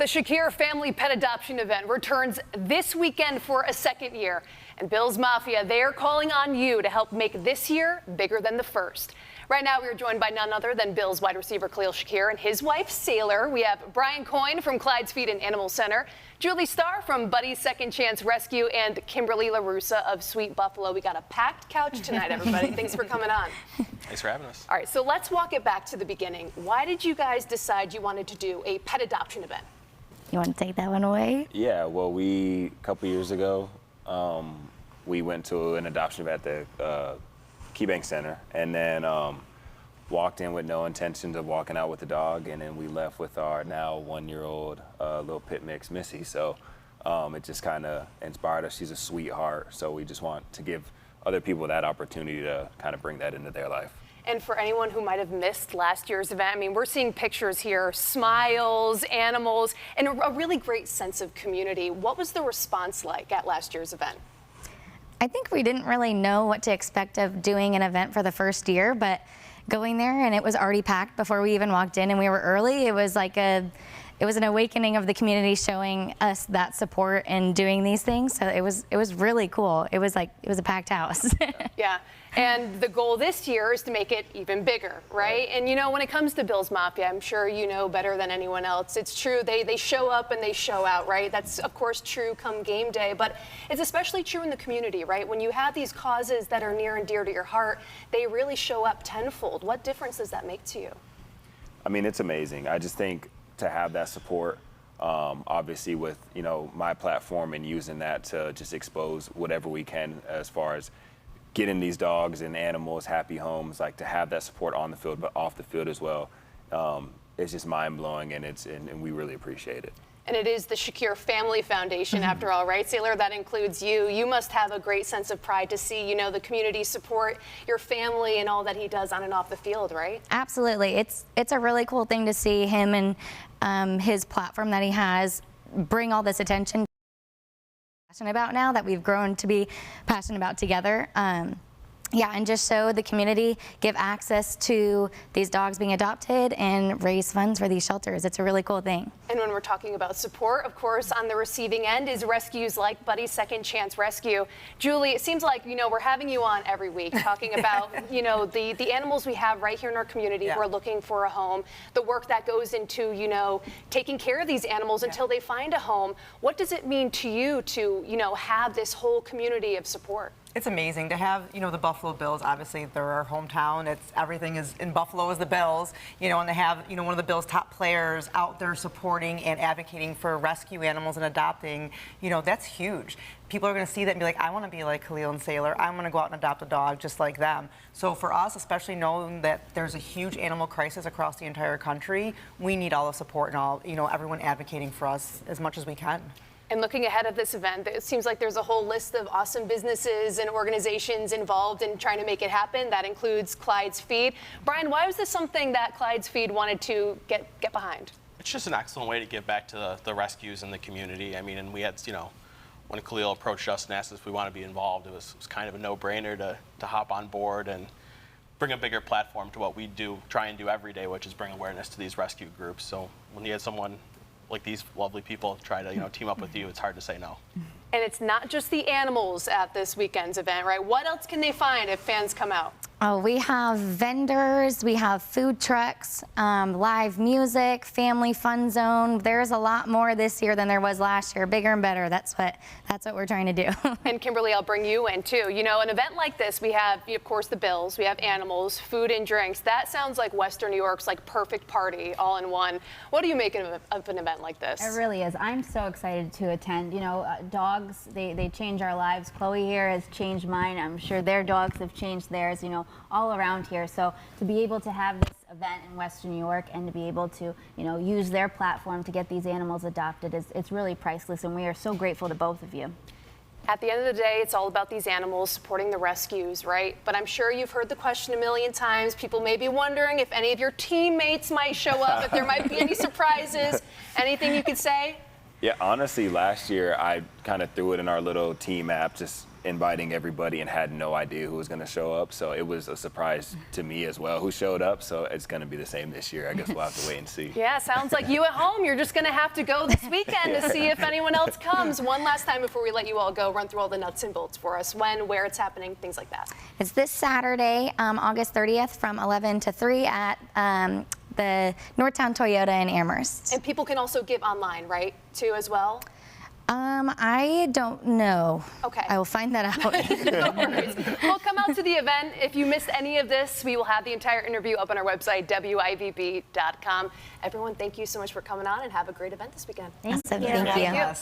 The Shakir family pet adoption event returns this weekend for a second year. And Bills Mafia, they're calling on you to help make this year bigger than the first. Right now, we are joined by none other than Bills wide receiver Khalil Shakir and his wife, Sailor. We have Brian Coyne from Clyde's Feed and Animal Center, Julie Starr from Buddy's Second Chance Rescue, and Kimberly LaRussa of Sweet Buffalo. We got a packed couch tonight, everybody. Thanks for coming on. Thanks for having us. All right, so let's walk it back to the beginning. Why did you guys decide you wanted to do a pet adoption event? You want to take that one away? Yeah, well, a couple years ago, we went to an adoption event at the KeyBank Center, and then walked in with no intentions of walking out with the dog, and then we left with our now one-year-old little pit mix, Missy. So it just kind of inspired us. She's a sweetheart, so we just want to give other people that opportunity to kind of bring that into their life. And for anyone who might have missed last year's event, I mean, we're seeing pictures here, smiles, animals, and a really great sense of community. What was the response like at last year's event? I think we didn't really know what to expect of doing an event for the first year, but going there and it was already packed before we even walked in and we were early, it was like an awakening of the community showing us that support and doing these things. So it was really cool. It was a packed house. Yeah. And the goal this year is to make it even bigger, right? And you know, when it comes to Bills Mafia, I'm sure you know better than anyone else. It's true, they show up and they show out, right? That's of course true come game day, but it's especially true in the community, right? When you have these causes that are near and dear to your heart, they really show up tenfold. What difference does that make to you? I mean, it's amazing. I just think to have that support, obviously with, you know, my platform and using that to just expose whatever we can as far as getting these dogs and animals happy homes, like to have that support on the field but off the field as well, it's just mind-blowing, and we really appreciate it. And it is the Shakir Family Foundation, after all, right, Sailor? That includes you. You must have a great sense of pride to see, you know, the community support your family and all that he does on and off the field, right? Absolutely. It's a really cool thing to see him and his platform that he has bring all this attention passionate about now that we've grown to be passionate about together. Yeah, and just show the community, give access to these dogs being adopted and raise funds for these shelters. It's a really cool thing. And when we're talking about support, of course, on the receiving end is rescues like Buddy's Second Chance Rescue. Julie, it seems like, you know, we're having you on every week talking about, you know, the animals we have right here in our community who are looking for a home, the work that goes into, you know, taking care of these animals until they find a home. What does it mean to you to, you know, have this whole community of support? It's amazing to have, you know, the Buffalo Bills. Obviously, they're our hometown. Everything is in Buffalo is the Bills, you know, and they have, you know, one of the Bills' top players out there supporting and advocating for rescue animals and adopting. You know, that's huge. People are going to see that and be like, I want to be like Khalil and Sailor. I want to go out and adopt a dog just like them. So for us, especially knowing that there's a huge animal crisis across the entire country, we need all the support and all, you know, everyone advocating for us as much as we can. And looking ahead of this event, it seems like there's a whole list of awesome businesses and organizations involved in trying to make it happen. That includes Clyde's Feed. Brian, why was this something that Clyde's Feed wanted to get behind? It's just an excellent way to give back to the rescues and the community. I mean, and we had, you know, when Khalil approached us and asked us if we want to be involved, it was kind of a no-brainer to hop on board and bring a bigger platform to what we try and do every day, which is bring awareness to these rescue groups. So when you had someone like these lovely people try to, you know, team up with you, it's hard to say no. And it's not just the animals at this weekend's event, right? What else can they find if fans come out? Oh, we have vendors, we have food trucks, live music, family fun zone. There's a lot more this year than there was last year. Bigger and better. That's what we're trying to do. And Kimberly, I'll bring you in too. You know, an event like this, we have, of course, the Bills, we have animals, food and drinks. That sounds like Western New York's like perfect party all in one. What do you make of an event like this? It really is. I'm so excited to attend. You know, dogs, they change our lives. Chloe here has changed mine. I'm sure their dogs have changed theirs, you know, all around here. So to be able to have this event in Western New York and to be able to, you know, use their platform to get these animals adopted it's really priceless, and we are so grateful to both of you. At the end of the day, it's all about these animals supporting the rescues, right? But I'm sure you've heard the question a million times. People may be wondering if any of your teammates might show up, if there might be any surprises. Anything you could say? Yeah, honestly, last year I kind of threw it in our little team app, just inviting everybody and had no idea who was going to show up. So it was a surprise to me as well who showed up. So it's going to be the same this year. I guess we'll have to wait and see. Yeah, sounds like you at home. You're just going to have to go this weekend to see if anyone else comes. One last time before we let you all go, run through all the nuts and bolts for us. When, where it's happening, things like that. It's this Saturday, August 30th from 11 to 3 at the Northtown Toyota in Amherst. And people can also give online, right, too, as well? I don't know. Okay. I will find that out. No worries. Well, come out to the event. If you missed any of this, we will have the entire interview up on our website, WIVB.com. Everyone, thank you so much for coming on and have a great event this weekend. Awesome. Thank you.